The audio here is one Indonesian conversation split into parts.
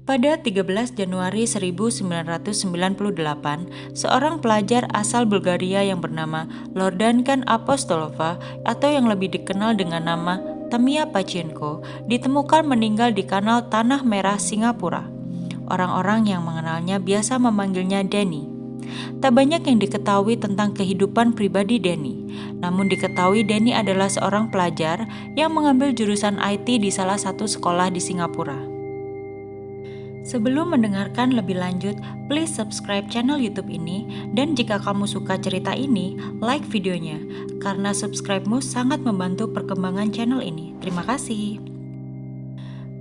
Pada 13 Januari 1998, seorang pelajar asal Bulgaria yang bernama Lordankan Apostolova atau yang lebih dikenal dengan nama Tamia Pachenko ditemukan meninggal di Kanal Tanah Merah, Singapura. Orang-orang yang mengenalnya biasa memanggilnya Danny. Tak banyak yang diketahui tentang kehidupan pribadi Danny, namun diketahui Danny adalah seorang pelajar yang mengambil jurusan IT di salah satu sekolah di Singapura. Sebelum mendengarkan lebih lanjut, please subscribe channel YouTube ini, dan jika kamu suka cerita ini, like videonya, karena subscribe-mu sangat membantu perkembangan channel ini. Terima kasih.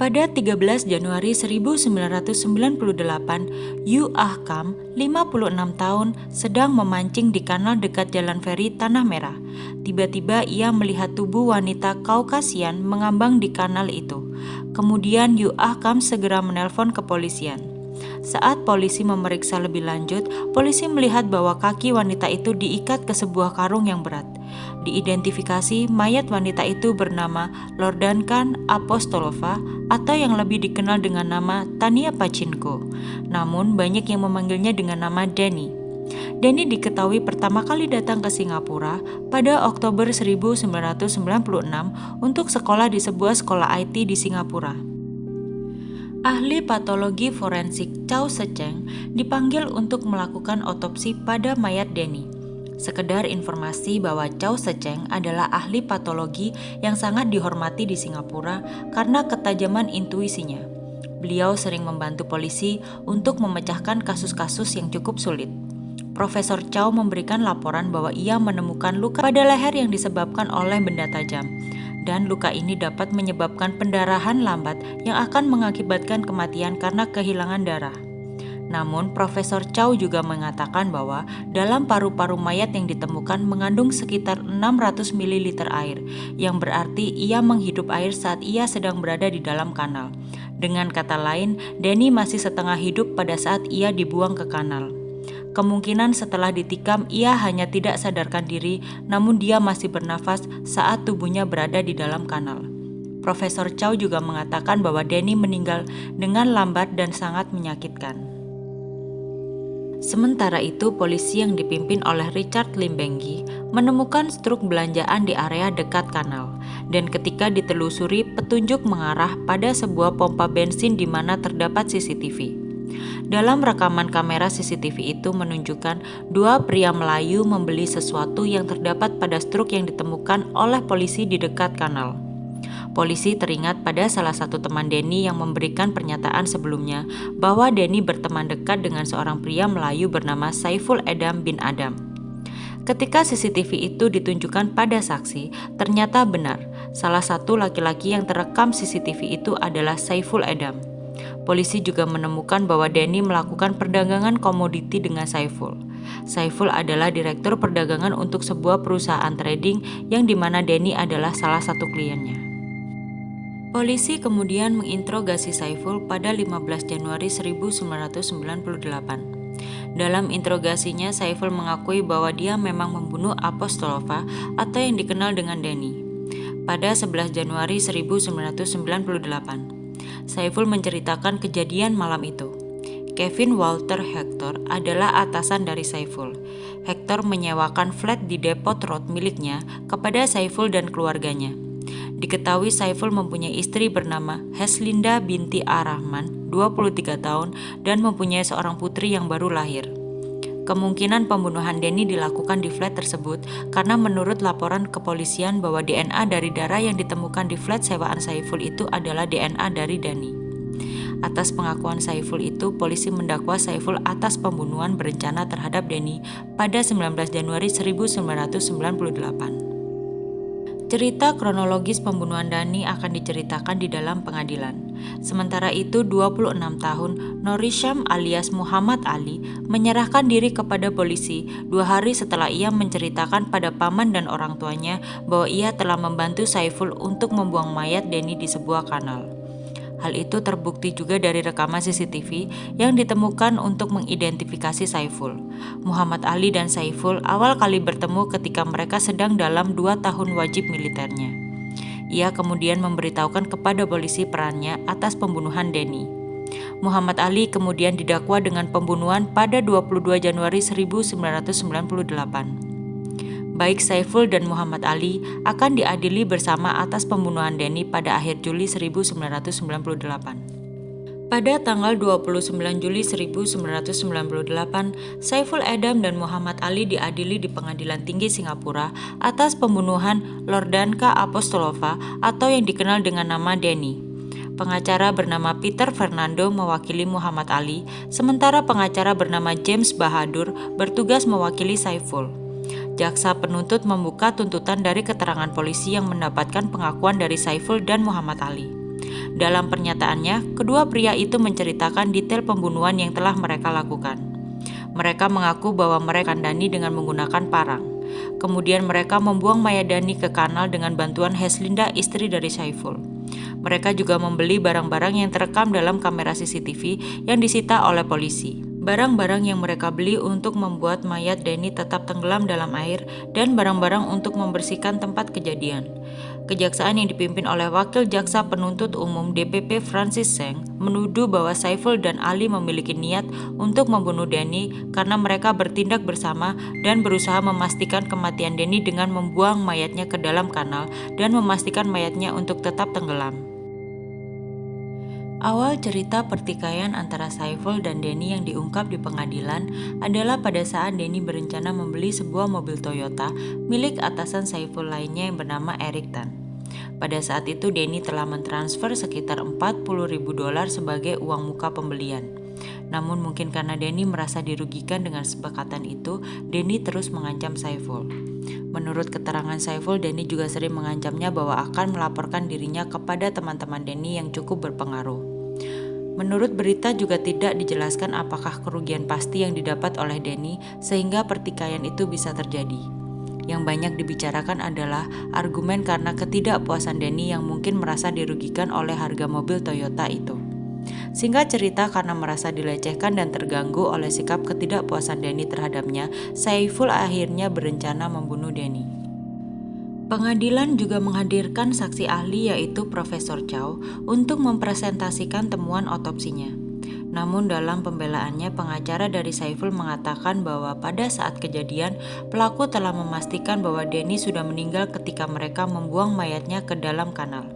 Pada 13 Januari 1998, Yu Ah Kam, 56 tahun, sedang memancing di kanal dekat jalan feri Tanah Merah. Tiba-tiba ia melihat tubuh wanita Kaukasian mengambang di kanal itu. Kemudian Yu Ah Kam segera menelpon kepolisian. Saat polisi memeriksa lebih lanjut, polisi melihat bahwa kaki wanita itu diikat ke sebuah karung yang berat. Diidentifikasi, mayat wanita itu bernama Lordankan Apostolova atau yang lebih dikenal dengan nama Tania Pachenko. Namun banyak yang memanggilnya dengan nama Danny. Danny diketahui pertama kali datang ke Singapura pada Oktober 1996 untuk sekolah di sebuah sekolah IT di Singapura. Ahli patologi forensik Chow Se-cheng dipanggil untuk melakukan otopsi pada mayat Danny. Sekedar informasi bahwa Chow Se-cheng adalah ahli patologi yang sangat dihormati di Singapura karena ketajaman intuisinya. Beliau sering membantu polisi untuk memecahkan kasus-kasus yang cukup sulit. Profesor Chow memberikan laporan bahwa ia menemukan luka pada leher yang disebabkan oleh benda tajam, dan luka ini dapat menyebabkan pendarahan lambat yang akan mengakibatkan kematian karena kehilangan darah. Namun, Profesor Chow juga mengatakan bahwa dalam paru-paru mayat yang ditemukan mengandung sekitar 600 ml air, yang berarti ia menghidup air saat ia sedang berada di dalam kanal. Dengan kata lain, Danny masih setengah hidup pada saat ia dibuang ke kanal. Kemungkinan setelah ditikam ia hanya tidak sadarkan diri, namun dia masih bernafas saat tubuhnya berada di dalam kanal. Profesor Chow juga mengatakan bahwa Danny meninggal dengan lambat dan sangat menyakitkan. Sementara itu, polisi yang dipimpin oleh Richard Lim Beng-gi menemukan struk belanjaan di area dekat kanal, dan ketika ditelusuri, petunjuk mengarah pada sebuah pompa bensin di mana terdapat CCTV. Dalam rekaman kamera CCTV itu menunjukkan dua pria Melayu membeli sesuatu yang terdapat pada struk yang ditemukan oleh polisi di dekat kanal. Polisi teringat pada salah satu teman Danny yang memberikan pernyataan sebelumnya bahwa Danny berteman dekat dengan seorang pria Melayu bernama Saiful Edam bin Adam. Ketika CCTV itu ditunjukkan pada saksi, ternyata benar, salah satu laki-laki yang terekam CCTV itu adalah Saiful Edam. Polisi juga menemukan bahwa Danny melakukan perdagangan komoditi dengan Saiful. Saiful adalah direktur perdagangan untuk sebuah perusahaan trading yang dimana Danny adalah salah satu kliennya. Polisi kemudian menginterogasi Saiful pada 15 Januari 1998. Dalam interogasinya, Saiful mengakui bahwa dia memang membunuh Apostolova atau yang dikenal dengan Danny. Pada 11 Januari 1998, Saiful menceritakan kejadian malam itu. Kevin Walter Hector adalah atasan dari Saiful. Hector menyewakan flat di Depot Road miliknya kepada Saiful dan keluarganya. Diketahui Saiful mempunyai istri bernama Heslinda binti Ar-Rahman, 23 tahun, dan mempunyai seorang putri yang baru lahir. Kemungkinan pembunuhan Danny dilakukan di flat tersebut karena menurut laporan kepolisian bahwa DNA dari darah yang ditemukan di flat sewaan Saiful itu adalah DNA dari Danny. Atas pengakuan Saiful itu, polisi mendakwa Saiful atas pembunuhan berencana terhadap Danny pada 19 Januari 1998. Cerita kronologis pembunuhan Danny akan diceritakan di dalam pengadilan. Sementara itu, 26 tahun, Norisham alias Muhammad Ali menyerahkan diri kepada polisi 2 hari setelah ia menceritakan pada paman dan orang tuanya bahwa ia telah membantu Saiful untuk membuang mayat Danny di sebuah kanal. Hal itu terbukti juga dari rekaman CCTV yang ditemukan untuk mengidentifikasi Saiful. Muhammad Ali dan Saiful awal kali bertemu ketika mereka sedang dalam 2 tahun wajib militernya. Ia kemudian memberitahukan kepada polisi perannya atas pembunuhan Danny. Muhammad Ali kemudian didakwa dengan pembunuhan pada 22 Januari 1998. Baik Saiful dan Muhammad Ali akan diadili bersama atas pembunuhan Denny pada akhir Juli 1998. Pada tanggal 29 Juli 1998, Saiful Edam dan Muhammad Ali diadili di Pengadilan Tinggi Singapura atas pembunuhan Lordanka Apostolova atau yang dikenal dengan nama Denny. Pengacara bernama Peter Fernando mewakili Muhammad Ali, sementara pengacara bernama James Bahadur bertugas mewakili Saiful. Jaksa penuntut membuka tuntutan dari keterangan polisi yang mendapatkan pengakuan dari Saiful dan Muhammad Ali. Dalam pernyataannya, kedua pria itu menceritakan detail pembunuhan yang telah mereka lakukan. Mereka mengaku bahwa mereka Dhani dengan menggunakan parang. Kemudian mereka membuang mayat Dhani ke kanal dengan bantuan Heslinda, istri dari Saiful. Mereka juga membeli barang-barang yang terekam dalam kamera CCTV yang disita oleh polisi. Barang-barang yang mereka beli untuk membuat mayat Denny tetap tenggelam dalam air dan barang-barang untuk membersihkan tempat kejadian. Kejaksaan yang dipimpin oleh Wakil Jaksa Penuntut Umum DPP Francis Seng menuduh bahwa Saiful dan Ali memiliki niat untuk membunuh Denny karena mereka bertindak bersama dan berusaha memastikan kematian Denny dengan membuang mayatnya ke dalam kanal dan memastikan mayatnya untuk tetap tenggelam. Awal cerita pertikaian antara Saiful dan Denny yang diungkap di pengadilan adalah pada saat Denny berencana membeli sebuah mobil Toyota milik atasan Saiful lainnya yang bernama Eric Tan. Pada saat itu Denny telah mentransfer sekitar $40.000 sebagai uang muka pembelian. Namun mungkin karena Denny merasa dirugikan dengan kesepakatan itu, Denny terus mengancam Saiful. Menurut keterangan Saiful, Denny juga sering mengancamnya bahwa akan melaporkan dirinya kepada teman-teman Denny yang cukup berpengaruh. Menurut berita juga tidak dijelaskan apakah kerugian pasti yang didapat oleh Denny sehingga pertikaian itu bisa terjadi. Yang banyak dibicarakan adalah argumen karena ketidakpuasan Denny yang mungkin merasa dirugikan oleh harga mobil Toyota itu. Singkat cerita, karena merasa dilecehkan dan terganggu oleh sikap ketidakpuasan Denny terhadapnya, Saiful akhirnya berencana membunuh Denny. Pengadilan juga menghadirkan saksi ahli yaitu Profesor Chow untuk mempresentasikan temuan otopsinya. Namun dalam pembelaannya, pengacara dari Saiful mengatakan bahwa pada saat kejadian, pelaku telah memastikan bahwa Denny sudah meninggal ketika mereka membuang mayatnya ke dalam kanal.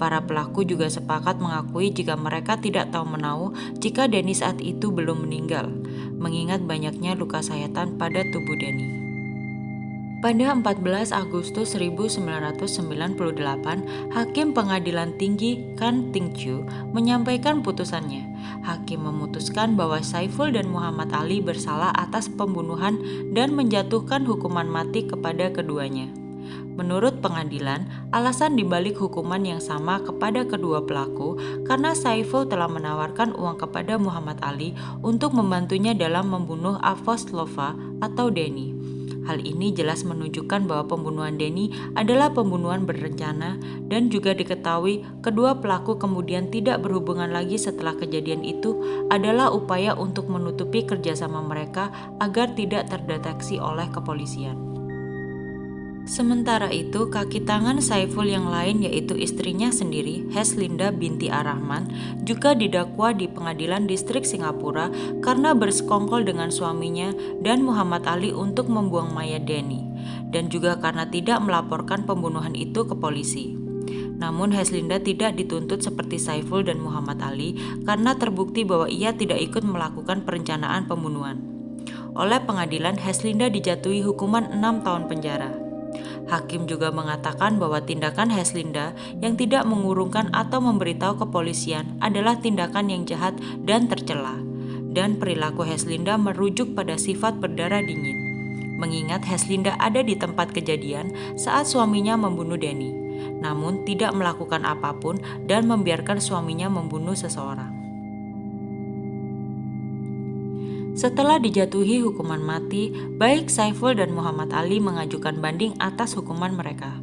Para pelaku juga sepakat mengakui jika mereka tidak tahu menahu jika Denny saat itu belum meninggal, mengingat banyaknya luka sayatan pada tubuh Denny. Pada 14 Agustus 1998, Hakim Pengadilan Tinggi Kan Ting Chiu menyampaikan putusannya. Hakim memutuskan bahwa Saiful dan Muhammad Ali bersalah atas pembunuhan dan menjatuhkan hukuman mati kepada keduanya. Menurut pengadilan, alasan dibalik hukuman yang sama kepada kedua pelaku karena Saiful telah menawarkan uang kepada Muhammad Ali untuk membantunya dalam membunuh Apostolova atau Denny. Hal ini jelas menunjukkan bahwa pembunuhan Denny adalah pembunuhan berencana dan juga diketahui kedua pelaku kemudian tidak berhubungan lagi setelah kejadian itu adalah upaya untuk menutupi kerjasama mereka agar tidak terdeteksi oleh kepolisian. Sementara itu, kaki tangan Saiful yang lain yaitu istrinya sendiri, Heslinda binti Ar-Rahman, juga didakwa di Pengadilan Distrik Singapura karena bersekongkol dengan suaminya dan Muhammad Ali untuk membuang mayat Denny, dan juga karena tidak melaporkan pembunuhan itu ke polisi. Namun Heslinda tidak dituntut seperti Saiful dan Muhammad Ali karena terbukti bahwa ia tidak ikut melakukan perencanaan pembunuhan. Oleh pengadilan, Heslinda dijatuhi hukuman 6 tahun penjara. Hakim juga mengatakan bahwa tindakan Heslinda yang tidak mengurungkan atau memberitahu kepolisian adalah tindakan yang jahat dan tercela, dan perilaku Heslinda merujuk pada sifat berdarah dingin. Mengingat Heslinda ada di tempat kejadian saat suaminya membunuh Denny, namun tidak melakukan apapun dan membiarkan suaminya membunuh seseorang. Setelah dijatuhi hukuman mati, baik Saiful dan Muhammad Ali mengajukan banding atas hukuman mereka.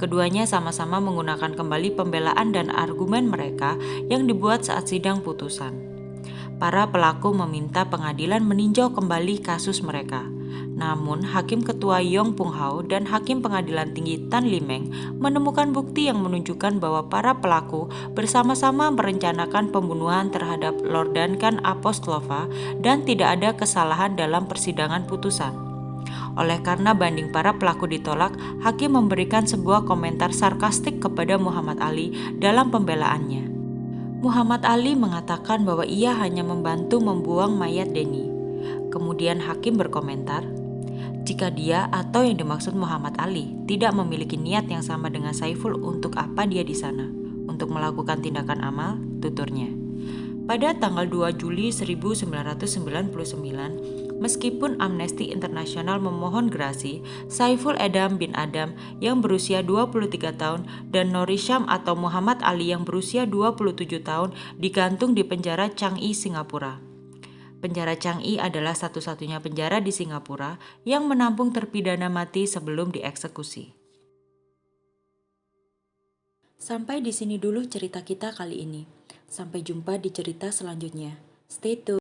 Keduanya sama-sama menggunakan kembali pembelaan dan argumen mereka yang dibuat saat sidang putusan. Para pelaku meminta pengadilan meninjau kembali kasus mereka. Namun, Hakim Ketua Yong Pung Hao dan Hakim Pengadilan Tinggi Tan Limeng menemukan bukti yang menunjukkan bahwa para pelaku bersama-sama merencanakan pembunuhan terhadap Lord Duncan Apostolova dan tidak ada kesalahan dalam persidangan putusan. Oleh karena banding para pelaku ditolak, hakim memberikan sebuah komentar sarkastik kepada Muhammad Ali dalam pembelaannya. Muhammad Ali mengatakan bahwa ia hanya membantu membuang mayat Denny. Kemudian hakim berkomentar, jika dia atau yang dimaksud Muhammad Ali tidak memiliki niat yang sama dengan Saiful, untuk apa dia di sana? Untuk melakukan tindakan amal, tuturnya. Pada tanggal 2 Juli 1999, meskipun Amnesty International memohon gerasi, Saiful Edam bin Adam yang berusia 23 tahun dan Nor Hisham atau Muhammad Ali yang berusia 27 tahun digantung di penjara Changi, Singapura. Penjara Changi adalah satu-satunya penjara di Singapura yang menampung terpidana mati sebelum dieksekusi. Sampai di sini dulu cerita kita kali ini. Sampai jumpa di cerita selanjutnya. Stay tuned.